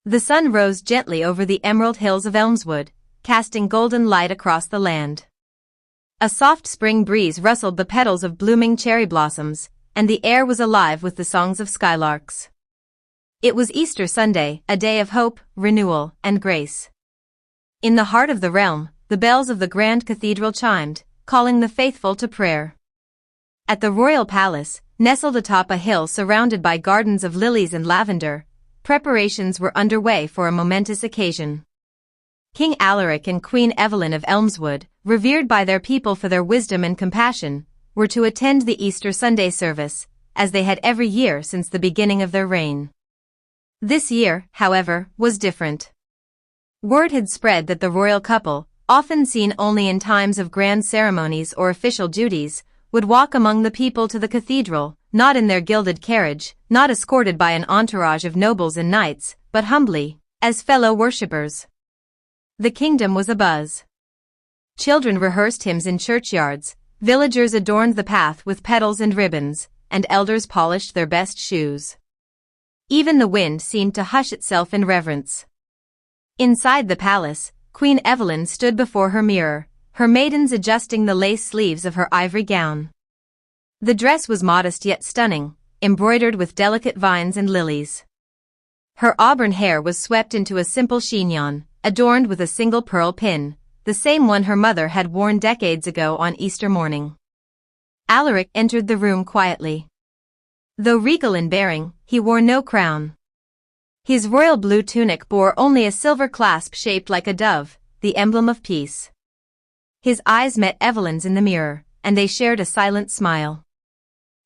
The sun rose gently over the emerald hills of Elmswood, casting golden light across the land. A soft spring breeze rustled the petals of blooming cherry blossoms, and the air was alive with the songs of skylarks. It was Easter Sunday, a day of hope, renewal, and grace. In the heart of the realm, the bells of the grand cathedral chimed, calling the faithful to prayer. At the royal palace, nestled atop a hill surrounded by gardens of lilies and lavender, preparations were underway for a momentous occasion. King Alaric and Queen Evelyn of Elmswood, revered by their people for their wisdom and compassion, were to attend the Easter Sunday service, as they had every year since the beginning of their reign. This year, however, was different. Word had spread that the royal couple, often seen only in times of grand ceremonies or official duties, would walk among the people to the cathedral, not in their gilded carriage, not escorted by an entourage of nobles and knights, but humbly, as fellow worshippers. The kingdom was abuzz. Children rehearsed hymns in churchyards, villagers adorned the path with petals and ribbons, and elders polished their best shoes. Even the wind seemed to hush itself in reverence. Inside the palace, Queen Evelyn stood before her mirror, her maidens adjusting the lace sleeves of her ivory gown. The dress was modest yet stunning, embroidered with delicate vines and lilies. Her auburn hair was swept into a simple chignon, adorned with a single pearl pin, the same one her mother had worn decades ago on Easter morning. Alaric entered the room quietly. Though regal in bearing, he wore no crown. His royal blue tunic bore only a silver clasp shaped like a dove, the emblem of peace. His eyes met Evelyn's in the mirror, and they shared a silent smile.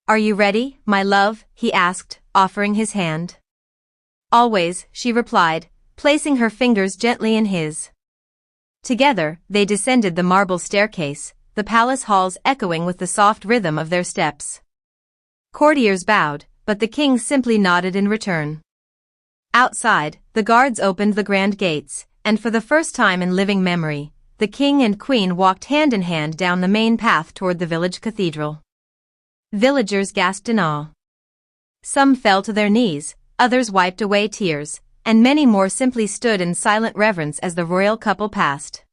"Are you ready, my love?" he asked, offering his hand. "Always," she replied, placing her fingers gently in his. Together, they descended the marble staircase, the palace halls echoing with the soft rhythm of their steps. Courtiers bowed, but the king simply nodded in return. Outside, the guards opened the grand gates, and for the first time in living memory, the king and queen walked hand in hand down the main path toward the village cathedral. Villagers gasped in awe. Some fell to their knees, others wiped away tears, and many more simply stood in silent reverence as the royal couple passed.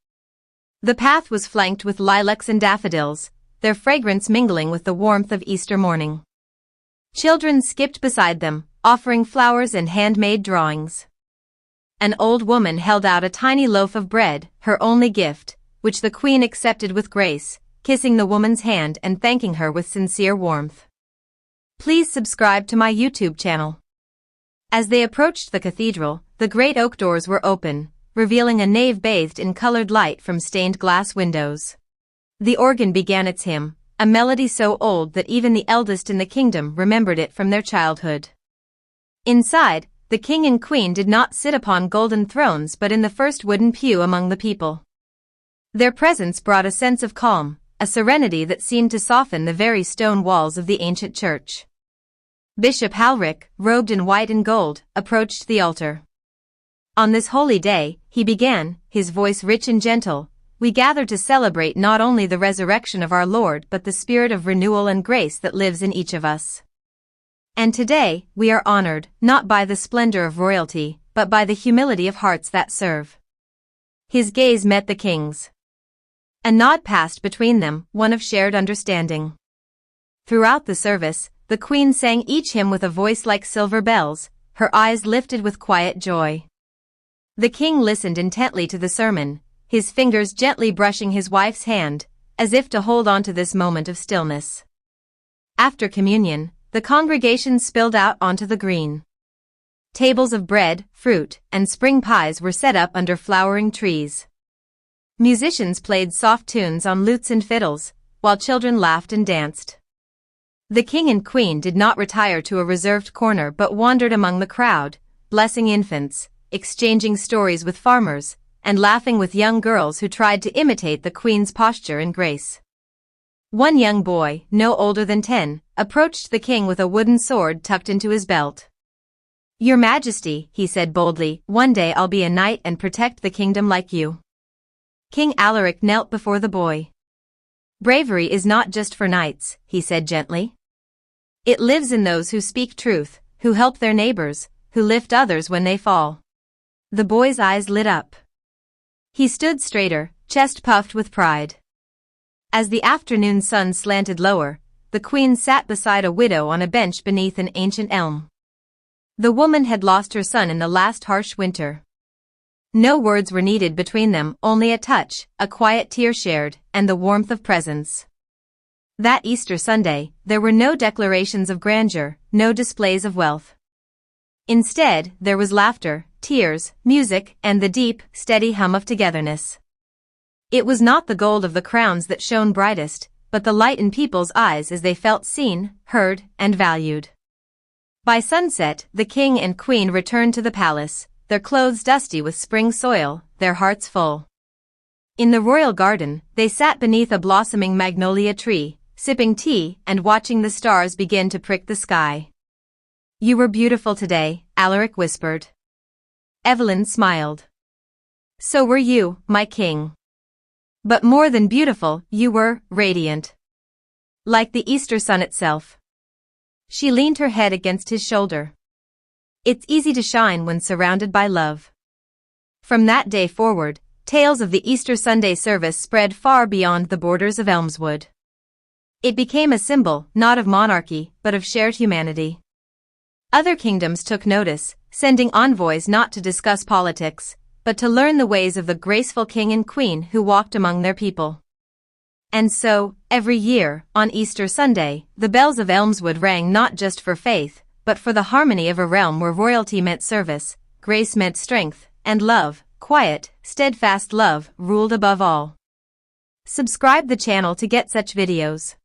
The path was flanked with lilacs and daffodils, their fragrance mingling with the warmth of Easter morning. Children skipped beside them, offering flowers and handmade drawings. An old woman held out a tiny loaf of bread, her only gift, which the queen accepted with grace, kissing the woman's hand and thanking her with sincere warmth. Please subscribe to my YouTube channel. As they approached the cathedral, the great oak doors were open, revealing a nave bathed in colored light from stained glass windows. The organ began its hymn, a melody so old that even the eldest in the kingdom remembered it from their childhood. Inside, the king and queen did not sit upon golden thrones but in the first wooden pew among the people. Their presence brought a sense of calm, a serenity that seemed to soften the very stone walls of the ancient church. Bishop Alaric, robed in white and gold, approached the altar. On this holy day, he began, his voice rich and gentle, "We gather to celebrate not only the resurrection of our Lord but the spirit of renewal and grace that lives in each of us. And today, we are honored, not by the splendor of royalty, but by the humility of hearts that serve." His gaze met the king's. A nod passed between them, one of shared understanding. Throughout the service, the queen sang each hymn with a voice like silver bells, her eyes lifted with quiet joy. The king listened intently to the sermon, his fingers gently brushing his wife's hand, as if to hold on to this moment of stillness. After communion, the congregation spilled out onto the green. Tables of bread, fruit, and spring pies were set up under flowering trees. Musicians played soft tunes on lutes and fiddles, while children laughed and danced. The king and queen did not retire to a reserved corner but wandered among the crowd, blessing infants, exchanging stories with farmers, and laughing with young girls who tried to imitate the queen's posture and grace. One young boy, no older than 10, approached the king with a wooden sword tucked into his belt. "Your Majesty," he said boldly, "one day I'll be a knight and protect the kingdom like you." King Alaric knelt before the boy. "Bravery is not just for knights," he said gently. "It lives in those who speak truth, who help their neighbors, who lift others when they fall." The boy's eyes lit up. He stood straighter, chest puffed with pride. As the afternoon sun slanted lower, the queen sat beside a widow on a bench beneath an ancient elm. The woman had lost her son in the last harsh winter. No words were needed between them, only a touch, a quiet tear shared, and the warmth of presence. That Easter Sunday, there were no declarations of grandeur, no displays of wealth. Instead, there was laughter, tears, music, and the deep, steady hum of togetherness. It was not the gold of the crowns that shone brightest, but the light in people's eyes as they felt seen, heard, and valued. By sunset, the king and queen returned to the palace, their clothes dusty with spring soil, their hearts full. In the royal garden, they sat beneath a blossoming magnolia tree, sipping tea and watching the stars begin to prick the sky. "You were beautiful today," Alaric whispered. Evelyn smiled. "So were you, my king. But more than beautiful, you were radiant. Like the Easter sun itself." She leaned her head against his shoulder. It's easy to shine when surrounded by love. From that day forward, tales of the Easter Sunday service spread far beyond the borders of Elmswood. It became a symbol, not of monarchy, but of shared humanity. Other kingdoms took notice, sending envoys not to discuss politics, but to learn the ways of the graceful king and queen who walked among their people. And so, every year, on Easter Sunday, the bells of Elmswood rang not just for faith, but for the harmony of a realm where royalty meant service, grace meant strength, and love, quiet, steadfast love, ruled above all. Subscribe the channel to get such videos.